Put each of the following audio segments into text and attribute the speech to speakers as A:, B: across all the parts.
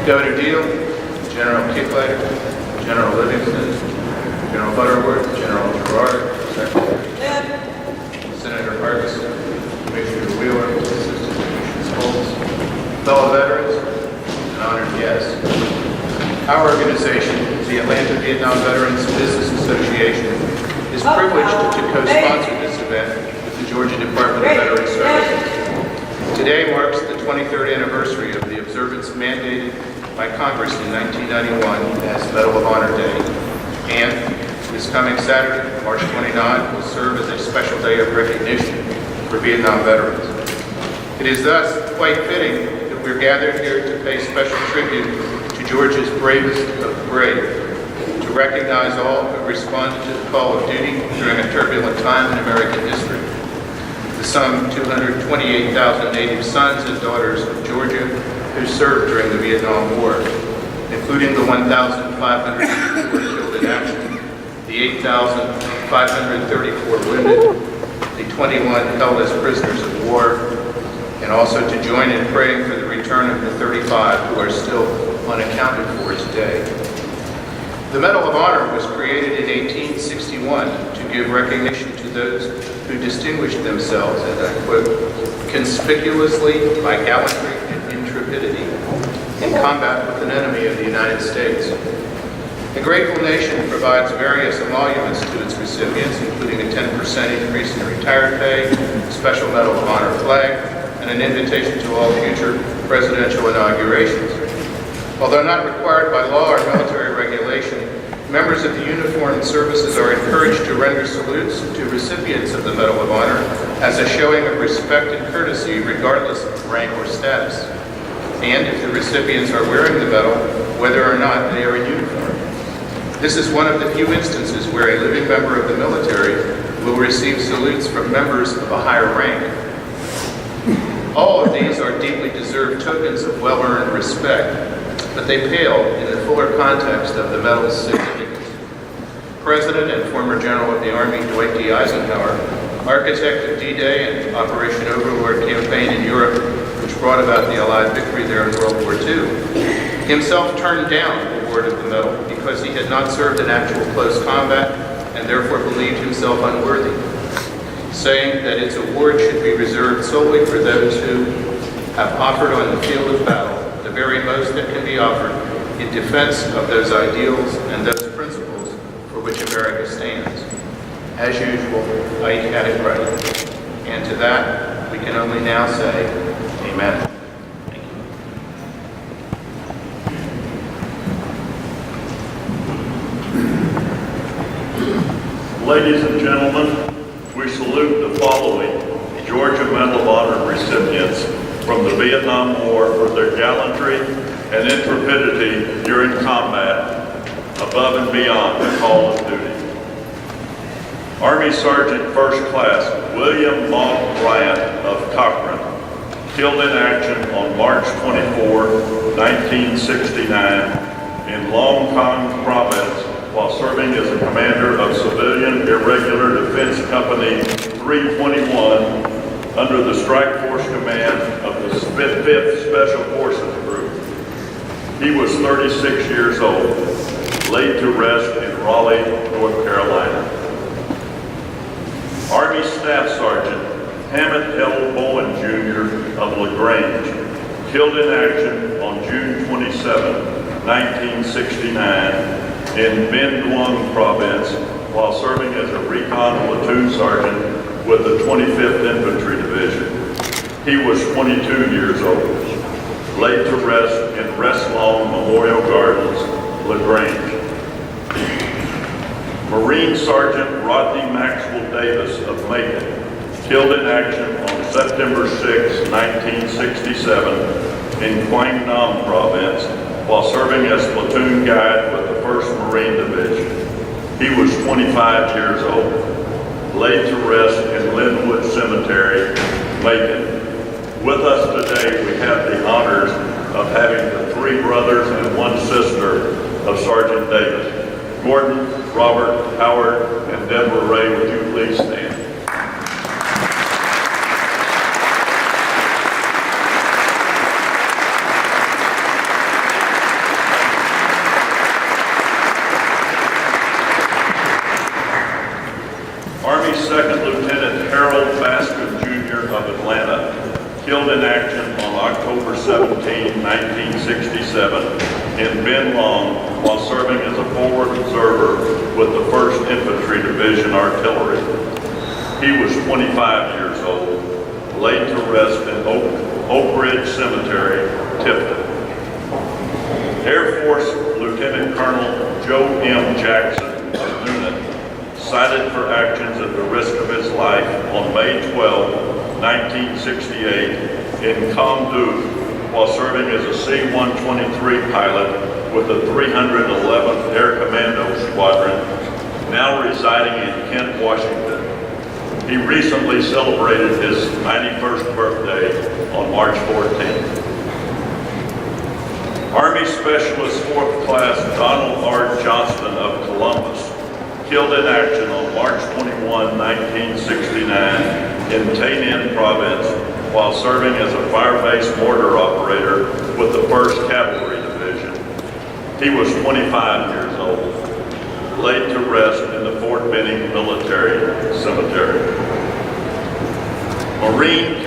A: Governor Deal, General Kicklighter, General Livingston, General Butterworth, General Gerard, Secretary, Senator Hargis, Commissioner Wheeler, Assistant Commissioner Holmes, fellow veterans, and honored guests. Our organization, the Atlanta Vietnam Veterans Business Association, is privileged to co-sponsor this event with the Georgia Department of Veterans Services. Today marks the 23rd anniversary of the observance mandated by Congress in 1991 as Medal of Honor Day, and this coming Saturday, March 29, will serve as a special day of recognition for Vietnam veterans. It is thus quite fitting that we're gathered here to pay special tribute to Georgia's bravest of the brave, to recognize all who responded to the call of duty during a turbulent time in American history. The some 228,000 native sons and daughters of Georgia who served during the Vietnam War, including the 1,500 who were killed in action, the 8,534 women, the 21 held as prisoners of war, and also to join in praying for the return of the 35 who are still unaccounted for today. The Medal of Honor was created in 1861 to give recognition to those who distinguished themselves, and I quote, conspicuously by gallantry and intrepidity in combat with an enemy of the United States. The grateful nation provides various emoluments to its recipients, including a 10% increase in retired pay, a special Medal of Honor flag, and an invitation to all future presidential inaugurations. Although not required by law or military regulation, members of the uniformed services are encouraged to render salutes to recipients of the Medal of Honor as a showing of respect and courtesy regardless of rank or status, and if the recipients are wearing the medal, whether or not they are in uniform. This is one of the few instances where a living member of the military will receive salutes from members of a higher rank. All of these are deeply deserved tokens of well-earned respect, but they pale in the fuller context of the medal's significance. President and former General of the Army Dwight D. Eisenhower, architect of D-Day and Operation Overlord campaign in Europe, which brought about the Allied victory there in World War II, himself turned down the award of the medal because he had not served in actual close combat and therefore believed himself unworthy, saying that its award should be reserved solely for those who have offered on the field of battle the very most that can be offered in defense of those ideals and those principles for which America stands. As usual, Ike had it right. And to that, we can only now say, amen. Thank
B: you. Ladies and gentlemen, we salute the following Georgia Medal of Honor recipients from the Vietnam War for their gallantry and intrepidity during combat above and beyond the call of duty. Army Sergeant First Class William Maud Bryant of Cochran, killed in action on March 24, 1969 in Long Kong Province while serving as a commander of Civilian Irregular Defense Company 321 under the Strike Force command of the 5th Special Forces Group. He was 36 years old, laid to rest in Raleigh, North Carolina. Army Staff Sergeant Hammett L. Bowen Jr. of LaGrange, killed in action on June 27, 1969 in Bien Duong Province while serving as a recon platoon sergeant with the 25th Infantry Division. He was 22 years old, laid to rest in Reslong Memorial Gardens, LaGrange. Marine Sergeant Rodney Maxwell Davis of Macon, killed in action on September 6, 1967 in Quang Nam Province while serving as platoon guide with the 1st Marine Division. He was 25 years old, laid to rest in Linwood Cemetery, Macon. With us today, we have the honors of having the 3 brothers and 1 sister of Sergeant Davis. Gordon, Robert, Howard, and Deborah Ray, would you please stand? Army Second Lieutenant Harold Baskin Jr. of Atlanta, killed in action on October 17, 1967 in Ben Long while serving as a forward observer with the 1st Infantry Division Artillery. He was 25 years old, laid to rest in Oak Ridge Cemetery, Tifton. Air Force Lieutenant Colonel Joe M. Jackson of Newnan, cited for actions at the risk of his life on May 12, 1968 in Kamdooth while serving as a C-123 pilot with the 311th Air Commando Squadron, now residing in Kent, Washington. He recently celebrated his 91st birthday on March 14th. Army Specialist 4th Class Donald R. Johnston of Columbus, killed in action on March 21, 1969 in Tainan Province while serving as a fire-based mortar operator with the 1st Cavalry Division. He was 25 years old, laid to rest in the Fort Benning Military Cemetery. Marine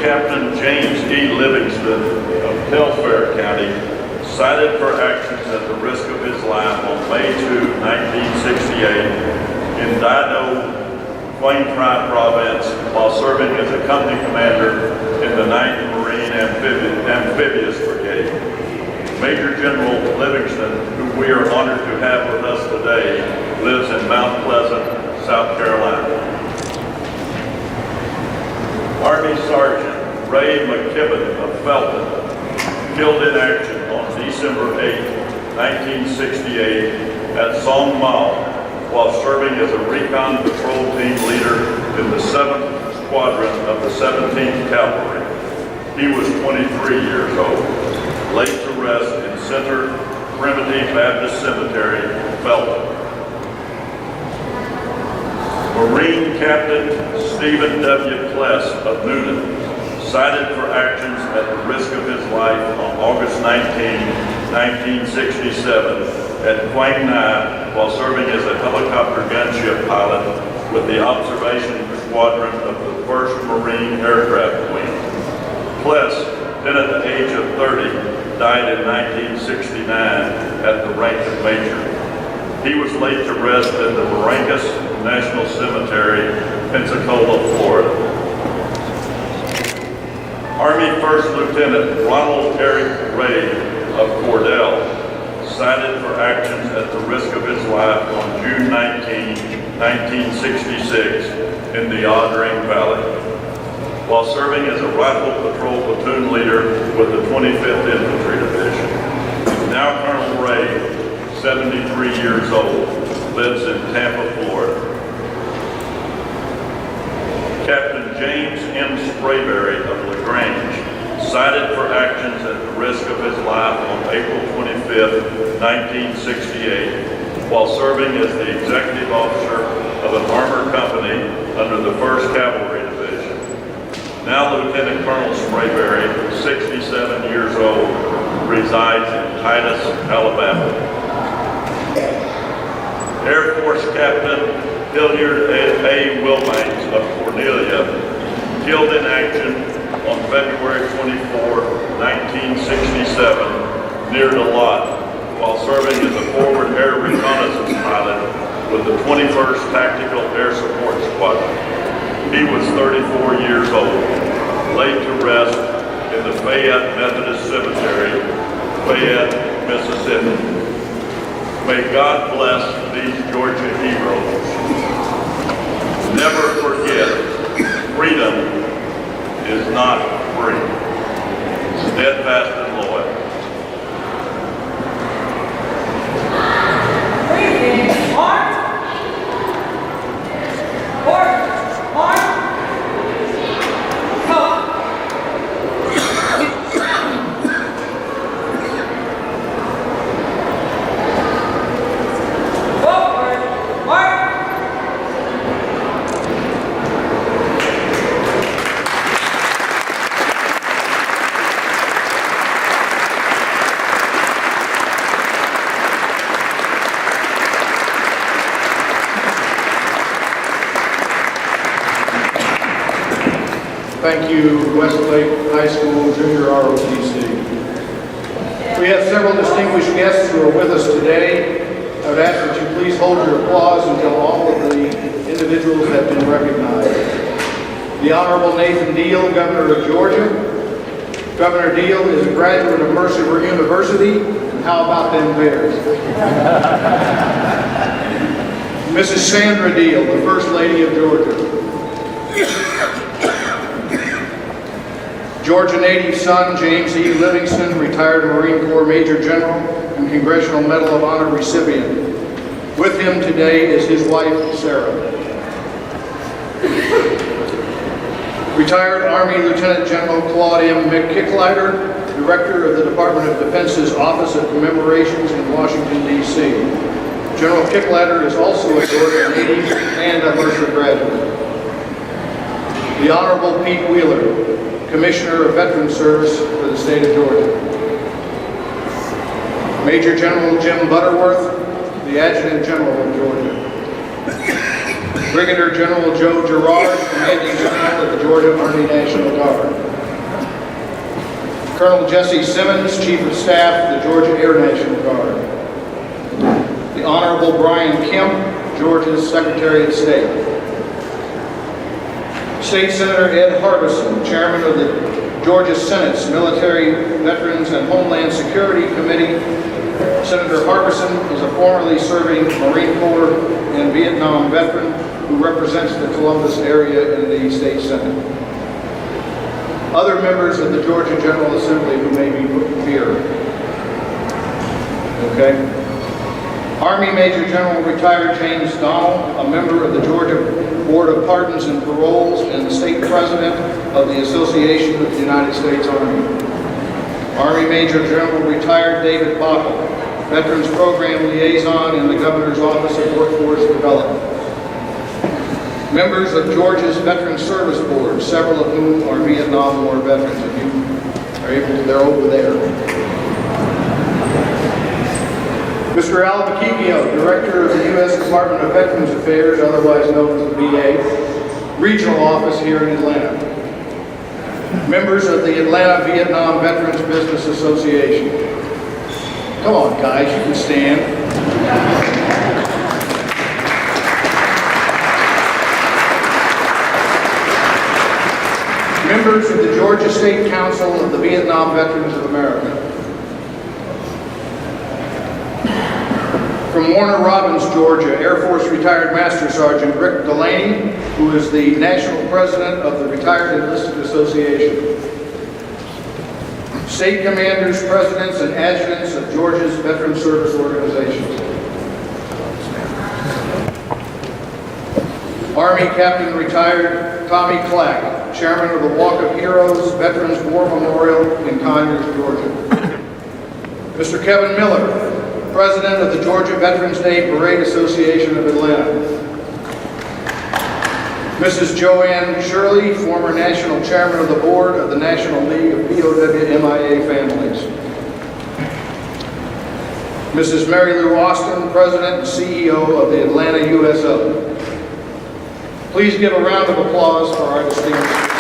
B: Captain James E. Livingston of Telfair County, cited for actions at the risk of his life on May 2, 1968 in Dido, Quang Tri Province while serving as a company commander in the 9th Marine Amphibious Brigade. Major General Livingston, who we are honored to have with us today, lives in Mount Pleasant, South Carolina. Army Sergeant Ray McKibben of Felton, killed in action on December 8, 1968 at Song Mao while serving as a recon patrol team leader in the 7th Squadron of the 17th Cavalry. He was 23 years old, laid to rest in Center Primitive Baptist Cemetery, Felton. Marine Captain Stephen W. Pless of Newnan, cited for actions at the risk of his life on August 19, 1967 at Quang Nai while serving as a helicopter gunship pilot with the Observation Squadron of the 1st Marine Aircraft Wing. Pless, then at the age of 30, died in 1969 at the rank of major. He was laid to rest at the Barrancas National Cemetery, Pensacola, Florida. Army First Lieutenant Ronald Eric Ray of Cordell, cited for actions at the risk of his life on June 19, 1966 in the Audrain Valley, while serving as a rifle patrol platoon leader with the 25th Infantry Division. Now Colonel Ray, 73 years old, lives in Tampa, Florida. Captain James M. Sprayberry of LaGrange, cited for actions at the risk of his life on April 25, 1968, while serving as the executive officer of an armored company under the 1st Cavalry Division. Now Lieutenant Colonel Sprayberry, 67 years old, resides in Titus, Alabama. Air Force Captain Hilliard A. Wilbanks of Cornelia, killed in action on February 24, 1967, near Delot, while serving as a forward air reconnaissance pilot with the 21st Tactical Air Support Squadron. He was 34 years old, laid to rest in the Fayette Methodist Cemetery, Fayette, Mississippi. May God bless these Georgia heroes. Never forget, freedom is not free. Steadfast and loyal.
C: March! March! March! Come! Forward! March!
D: Thank you, Westlake High School Junior ROTC. We have several distinguished guests who are with us today. I would ask that you please hold your applause until all of the individuals have been recognized. The Honorable Nathan Deal, Governor of Georgia. Governor Deal is a graduate of Mercer University, and how about them Bears? Mrs. Sandra Deal, the First Lady of Georgia. Georgia native son James E. Livingston, retired Marine Corps Major General and Congressional Medal of Honor recipient. With him today is his wife, Sarah. Retired Army Lieutenant General Claude M. McKicklider, Director of the Department of Defense's Office of Commemorations in Washington, D.C. General Kicklider is also a Georgia native and a Mercer graduate. The Honorable Pete Wheeler, Commissioner of Veterans Service for the state of Georgia. Major General Jim Butterworth, the Adjutant General of Georgia. Brigadier General Joe Girard, Commanding General of the Georgia Army National Guard. Colonel Jesse Simmons, Chief of Staff of the Georgia Air National Guard. The Honorable Brian Kemp, Georgia's Secretary of State. State Senator Ed Harbison, Chairman of the Georgia Senate's Military, Veterans, and Homeland Security Committee. Senator Harbison is a formerly serving Marine Corps and Vietnam veteran who represents the Columbus area in the State Senate. Other members of the Georgia General Assembly who may be here. Okay. Army Major General retired James Donald, a member of the Georgia Board of Pardons and Paroles and the State President of the Association of the United States Army. Army Major General retired David Bottle, Veterans Program Liaison in the Governor's Office of Workforce Development. Members of Georgia's Veterans Service Board, several of whom are Vietnam War veterans. If you are able to, they're over there. Mr. Al Bacchio, Director of the U.S. Department of Veterans Affairs, otherwise known as the VA, Regional Office here in Atlanta. Members of the Atlanta Vietnam Veterans Business Association. Come on, guys, you can stand. Members of the Georgia State Council of the Vietnam Veterans of America. From Warner Robins, Georgia, Air Force retired Master Sergeant Rick Delaney, who is the National President of the Retired Enlisted Association. State Commanders, Presidents, and Adjutants of Georgia's Veteran Service Organizations. Army Captain retired Tommy Clack, Chairman of the Walk of Heroes Veterans War Memorial in Conyers, Georgia. Mr. Kevin Miller, President of the Georgia Veterans Day Parade Association of Atlanta. Mrs. Joanne Shirley, former National Chairman of the Board of the National League of POW MIA Families. Mrs. Mary Lou Austin, President and CEO of the Atlanta USO. Please give a round of applause for our distinguished.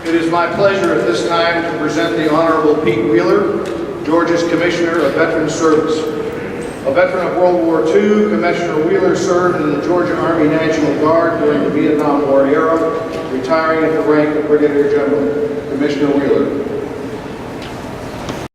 D: It is my pleasure at this time to present the Honorable Pete Wheeler, Georgia's Commissioner of Veterans Service. A veteran of World War II, Commissioner Wheeler served in the Georgia Army National Guard during the Vietnam War era, retiring at the rank of Brigadier General. Commissioner Wheeler.